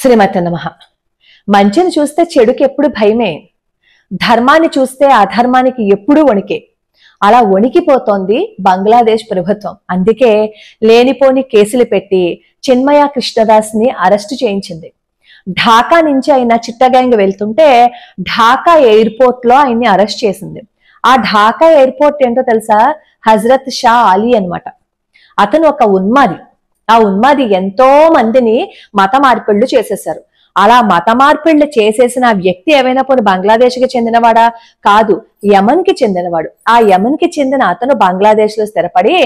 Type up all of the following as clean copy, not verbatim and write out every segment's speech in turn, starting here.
శ్రీమతి నమః. మంచిని చూస్తే చెడుకి ఎప్పుడు భయమే, ధర్మాన్ని చూస్తే అధర్మానికి ఎప్పుడూ వణికే. అలా వణికిపోతోంది బంగ్లాదేశ్ ప్రభుత్వం. అందుకే లేనిపోని కేసులు పెట్టి చిన్మయ కృష్ణదాస్ ని అరెస్టు చేయించింది. ఢాకా నుంచి ఆయన చిట్టగాంగ్ వెళ్తుంటే ఢాకా ఎయిర్పోర్ట్ లో ఆయన్ని అరెస్ట్ చేసింది. ఆ ఢాకా ఎయిర్పోర్ట్ ఏంటో తెలుసా? హజరత్ షా అలీ అన్నమాట. అతను ఒక ఉన్మాది. ఆ ఉన్మాది ఎంతో మందిని మత మార్పిళ్లు చేసేశారు. అలా మత మార్పిళ్లు చేసేసిన వ్యక్తి ఏమైనా పోనీ బంగ్లాదేశ్ కి చెందినవాడా? కాదు, యమన్ కి చెందినవాడు. ఆ యమన్ కి చెందిన అతను బంగ్లాదేశ్ లో స్థిరపడి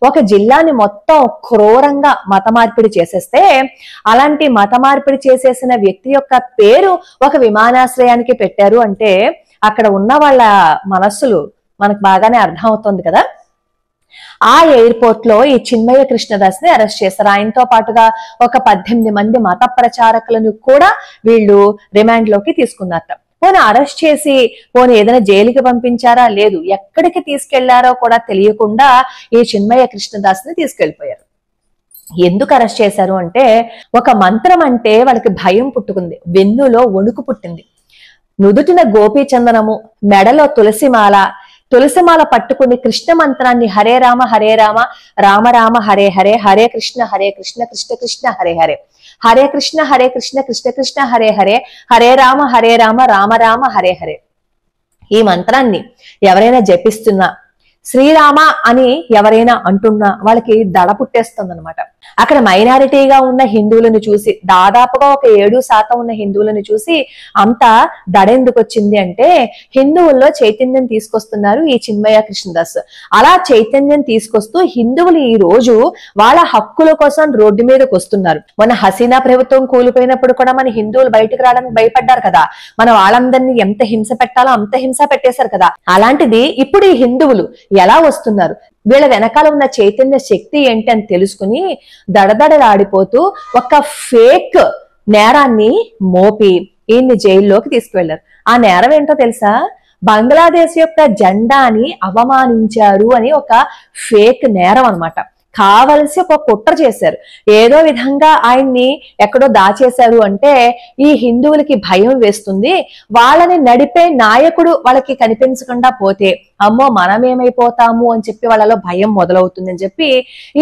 ఒక జిల్లాని మొత్తం క్రూరంగా మత మార్పిడి చేసేస్తే, అలాంటి మత మార్పిడి చేసేసిన వ్యక్తి యొక్క పేరు ఒక విమానాశ్రయానికి పెట్టారు అంటే అక్కడ ఉన్న వాళ్ళ మనస్సులు మనకు బాగానే అర్థం అవుతుంది కదా. ఆ ఎయిర్పోర్ట్ లో ఈ చిన్మయ కృష్ణదాస్ ని అరెస్ట్ చేశారు. ఆయనతో పాటుగా ఒక 18 మంది మత ప్రచారకులను కూడా వీళ్ళు రిమాండ్ లోకి తీసుకున్నారట. పోనీ అరెస్ట్ చేసి పోనీ ఏదైనా జైలుకి పంపించారా? లేదు. ఎక్కడికి తీసుకెళ్లారో కూడా తెలియకుండా ఈ చిన్మయ కృష్ణదాస్ ని తీసుకెళ్లిపోయారు. ఎందుకు అరెస్ట్ చేశారు అంటే, ఒక మంత్రం అంటే వాళ్ళకి భయం పుట్టుకుంది, వెన్నులో వణుకు పుట్టింది. నుదుటిన గోపీ చందనము, మెడలో తులసిమాల పట్టుకుని కృష్ణ మంత్రాన్ని హరే రామ రామ రామ హరే హరే, హరే కృష్ణ కృష్ణ కృష్ణ హరే హరే, హరే కృష్ణ కృష్ణ కృష్ణ హరే హరే, హరే రామ రామ రామ హరే హరే. ఈ మంత్రాన్ని ఎవరైనా జపిస్తున్నా, శ్రీరామ అని ఎవరైనా అంటున్నా వాళ్ళకి దడ పుట్టేస్తుంది అనమాట. అక్కడ మైనారిటీగా ఉన్న హిందువులను చూసి, దాదాపుగా ఒక 7% ఉన్న హిందువులను చూసి అంత దడ ఎందుకు వచ్చింది అంటే, హిందువుల్లో చైతన్యం తీసుకొస్తున్నారు ఈ చిన్మయ కృష్ణదాస్. అలా చైతన్యం తీసుకొస్తూ హిందువులు ఈ రోజు వాళ్ళ హక్కుల కోసం రోడ్డు మీదకి వస్తున్నారు. మన హసీనా ప్రభుత్వం కూలిపోయినప్పుడు కూడా మన హిందువులు బయటకు రావడానికి భయపడ్డారు కదా. మన వాళ్ళందరినీ ఎంత హింస పెట్టాలో అంత హింస పెట్టేశారు కదా. అలాంటిది ఇప్పుడు ఈ హిందువులు ఎలా వస్తున్నారు, వీళ్ళ వెనకాల ఉన్న చైతన్య శక్తి ఏంటి అని తెలుసుకుని దడదడలాడిపోతూ ఒక ఫేక్ నేరాన్ని మోపి ఈయన్ని జైల్లోకి తీసుకువెళ్లారు. ఆ నేరం ఏంటో తెలుసా? బంగ్లాదేశ్ యొక్క జెండాని అవమానించారు అని ఒక ఫేక్ నేరం అన్నమాట. కావలసి ఒక కుట్ర చేశారు. ఏదో విధంగా ఆయన్ని ఎక్కడో దాచేశారు అంటే ఈ హిందువులకి భయం వేస్తుంది. వాళ్ళని నడిపే నాయకుడు వాళ్ళకి కనిపించకుండా పోతే అమ్మో మనమేమైపోతాము అని చెప్పి వాళ్ళలో భయం మొదలవుతుందని చెప్పి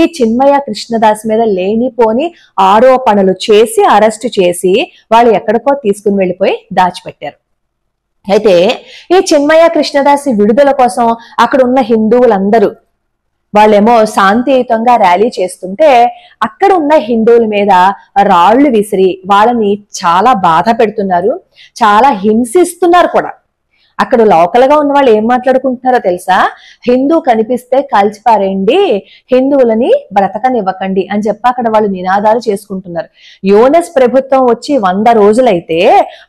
ఈ చిన్మయ కృష్ణదాస్ మీద లేనిపోని ఆరోపణలు చేసి అరెస్ట్ చేసి వాళ్ళు ఎక్కడికో తీసుకుని వెళ్ళిపోయి దాచిపెట్టారు. అయితే ఈ చిన్మయ కృష్ణదాస్ విడుదల కోసం అక్కడ ఉన్న హిందువులందరూ వాళ్ళేమో శాంతియుతంగా ర్యాలీ చేస్తుంటే అక్కడ ఉన్న హిందువుల మీద రాళ్లు విసిరి వాళ్ళని చాలా బాధ పెడుతున్నారు, చాలా హింసిస్తున్నారు కూడా. అక్కడ లోకల్ గా ఉన్న వాళ్ళు ఏం మాట్లాడుకుంటున్నారో తెలుసా? హిందూ కనిపిస్తే కాల్చిపారేయండి, హిందువులని బ్రతకనివ్వకండి అని చెప్పి అక్కడ వాళ్ళు నినాదాలు చేసుకుంటున్నారు. యోనస్ ప్రభుత్వం వచ్చి 100 రోజులైతే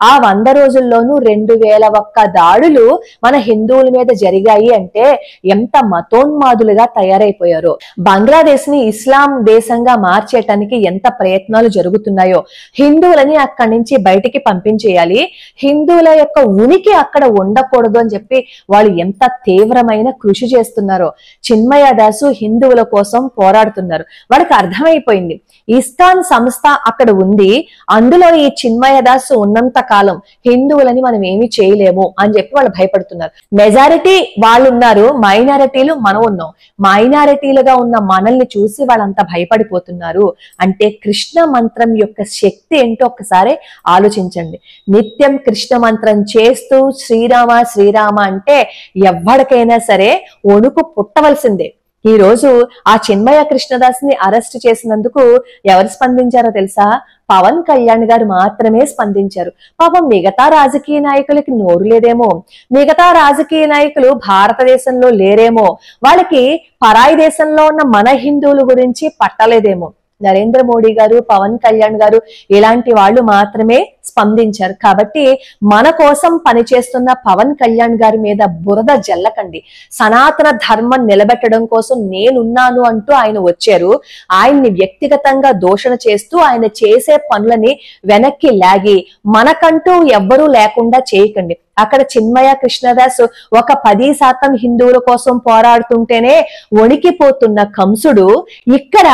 ఆ 100 రోజుల్లోనూ 2001 దాడులు మన హిందువుల మీద జరిగాయి అంటే ఎంత మతోన్మాదులుగా తయారైపోయారో. బంగ్లాదేశ్ ని ఇస్లాం దేశంగా మార్చేయటానికి ఎంత ప్రయత్నాలు జరుగుతున్నాయో, హిందువులని అక్కడి నుంచి బయటికి పంపించేయాలి, హిందువుల యొక్క ఉనికి అక్కడ ఉండకూడదు అని చెప్పి వాళ్ళు ఎంత తీవ్రమైన కృషి చేస్తున్నారో. చిన్మయ దాసు హిందువుల కోసం పోరాడుతున్నారు. వాళ్ళకి అర్థమైపోయింది ఇస్కాన్ సంస్థ అక్కడ ఉంది, అందులో ఈ చిన్మయ దాసు ఉన్నంత కాలం హిందువులని మనం ఏమి చేయలేము అని చెప్పి వాళ్ళు భయపడుతున్నారు. మెజారిటీ వాళ్ళు ఉన్నారు, మైనారిటీలు మనం ఉన్నాం. మైనారిటీలుగా ఉన్న మనల్ని చూసి వాళ్ళంత భయపడిపోతున్నారు అంటే కృష్ణ మంత్రం యొక్క శక్తి ఏంటో ఒక్కసారి ఆలోచించండి. నిత్యం కృష్ణ మంత్రం చేస్తూ శ్రీరామ అంటే ఎవ్వడికైనా సరే వణుకు పుట్టవలసిందే. ఈ రోజు ఆ చిన్మయ కృష్ణదాస్ ని అరెస్ట్ చేసినందుకు ఎవరు స్పందించారో తెలుసా? పవన్ కళ్యాణ్ గారు మాత్రమే స్పందించారు. పాపం మిగతా రాజకీయ నాయకులకి నోరు లేదేమో, మిగతా రాజకీయ నాయకులు భారతదేశంలో లేరేమో, వాళ్ళకి పరాయి దేశంలో ఉన్న మన హిందువుల గురించి పట్టలేదేమో. నరేంద్ర మోడీ గారు, పవన్ కళ్యాణ్ గారు ఇలాంటి వాళ్ళు మాత్రమే స్పందించారు. కాబట్టి మన కోసం పనిచేస్తున్న పవన్ కళ్యాణ్ గారి మీద బురద జల్లకండి. సనాతన ధర్మం నిలబెట్టడం కోసం నేనున్నాను అంటూ ఆయన వచ్చారు. ఆయన్ని వ్యక్తిగతంగా దూషణ చేస్తూ ఆయన చేసే పనులని వెనక్కి లాగి మనకంటూ ఎవ్వరూ లేకుండా చేయకండి. అక్కడ చిన్మయ కృష్ణదాస్ ఒక 10% హిందువుల కోసం పోరాడుతుంటేనే వణికిపోతున్న కంసుడు ఇక్కడ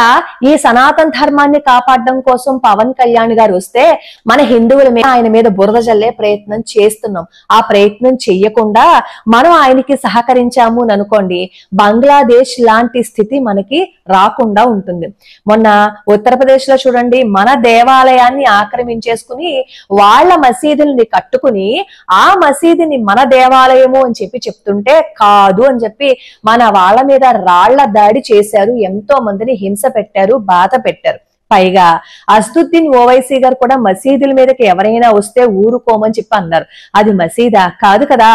ఈ సనాతన ధర్మాన్ని కాపాడడం కోసం పవన్ కళ్యాణ్ గారు వస్తే మన హిందువుల మీద ఆయన మీద బురద జల్లే ప్రయత్నం చేస్తున్నాం. ఆ ప్రయత్నం చెయ్యకుండా మనం ఆయనకి సహకరించాము అని అనుకోండి, బంగ్లాదేశ్ లాంటి స్థితి మనకి రాకుండా ఉంటుంది. మొన్న ఉత్తరప్రదేశ్ లో చూడండి, మన దేవాలయాన్ని ఆక్రమించేసుకుని వాళ్ళ మసీదుల్ని కట్టుకుని ఆ మసీదుని మన దేవాలయము అని చెప్పి చెప్తుంటే కాదు అని చెప్పి మన వాళ్ళ మీద రాళ్ల దాడి చేశారు, ఎంతో మందిని హింస పెట్టారు, బాధ పెట్టారు. పైగా అసదుద్దీన్ ఓవైసీ గారు కూడా మసీదుల మీదకి ఎవరైనా వస్తే ఊరుకోమని చెప్పి అన్నారు. అది మసీదా కాదు కదా,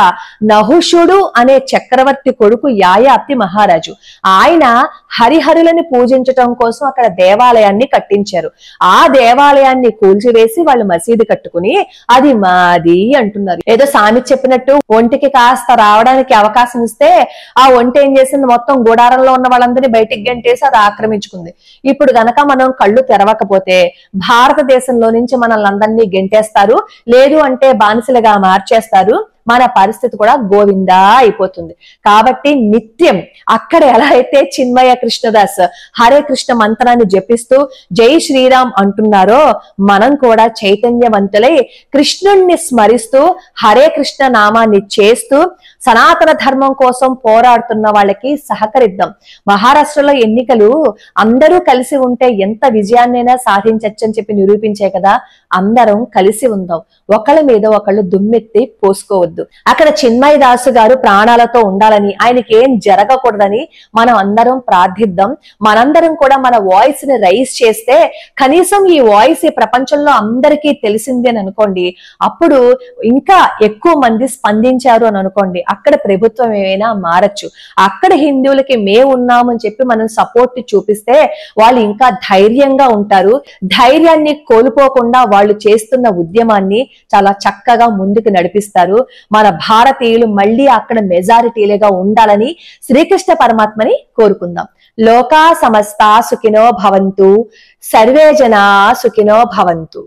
నహుషుడు అనే చక్రవర్తి కొడుకు యాయాప్తి మహారాజు ఆయన హరిహరులని పూజించటం కోసం అక్కడ దేవాలయాన్ని కట్టించారు. ఆ దేవాలయాన్ని కూల్చివేసి వాళ్ళు మసీదు కట్టుకుని అది మాది అంటున్నారు. ఏదో సామెత చెప్పినట్టు ఒంటికి కాస్త రావడానికి అవకాశం ఇస్తే ఆ ఒంటి ఏం చేసింది, మొత్తం గుడారంలో ఉన్న వాళ్ళందరినీ బయటికి గంటేసి అది ఆక్రమించుకుంది. ఇప్పుడు గనక మనం కళ్ళు తెరవకపోతే భారతదేశంలో నుంచి మనల్ని అందరినీ గెంటేస్తారు, లేదు అంటే బానిసలుగా మార్చేస్తారు. మన పరిస్థితి కూడా గోవిందా అయిపోతుంది. కాబట్టి నిత్యం అక్కడ ఎలా అయితే చిన్మయ కృష్ణదాస్ హరే కృష్ణ మంత్రాన్ని జపిస్తూ జై శ్రీరామ్ అంటున్నారో, మనం కూడా చైతన్యవంతులై కృష్ణుణ్ణి స్మరిస్తూ హరే కృష్ణ నామాన్ని చేస్తూ సనాతన ధర్మం కోసం పోరాడుతున్న వాళ్ళకి సహకరిద్దాం. మహారాష్ట్రలో ఎన్నికలు అందరూ కలిసి ఉంటే ఎంత విజయాన్నైనా సాధించచ్చు అని చెప్పి నిరూపించే కదా. అందరం కలిసి ఉందాం, ఒకళ్ళ మీద ఒకళ్ళు దుమ్మెత్తి పోసుకోవద్దు. అక్కడ చిన్మయ దాసు గారు ప్రాణాలతో ఉండాలని, ఆయనకి ఏం జరగకూడదని మనం అందరం ప్రార్థిద్దాం. మనందరం కూడా మన వాయిస్ ని రైజ్ చేస్తే కనీసం ఈ వాయిస్ ఈ ప్రపంచంలో అందరికీ తెలిసింది అని అనుకోండి, అప్పుడు ఇంకా ఎక్కువ మంది స్పందించారు అని అనుకోండి, అక్కడ ప్రభుత్వం ఏమైనా మారచ్చు. అక్కడ హిందువులకి మేము ఉన్నామని చెప్పి మనం సపోర్ట్ చూపిస్తే వాళ్ళు ఇంకా ధైర్యంగా ఉంటారు. ధైర్యాన్ని కోల్పోకుండా వాళ్ళు చేస్తున్న ఉద్యమాన్ని చాలా చక్కగా ముందుకు నడిపిస్తారు. మన భారతీయులు మళ్ళీ అక్కడ మెజారిటీలుగా ఉండాలని శ్రీకృష్ణ పరమాత్మని కోరుకుందాం. లోకా సమస్తా సుఖినో భవంతు, సర్వే జనా సుఖినో భవంతు.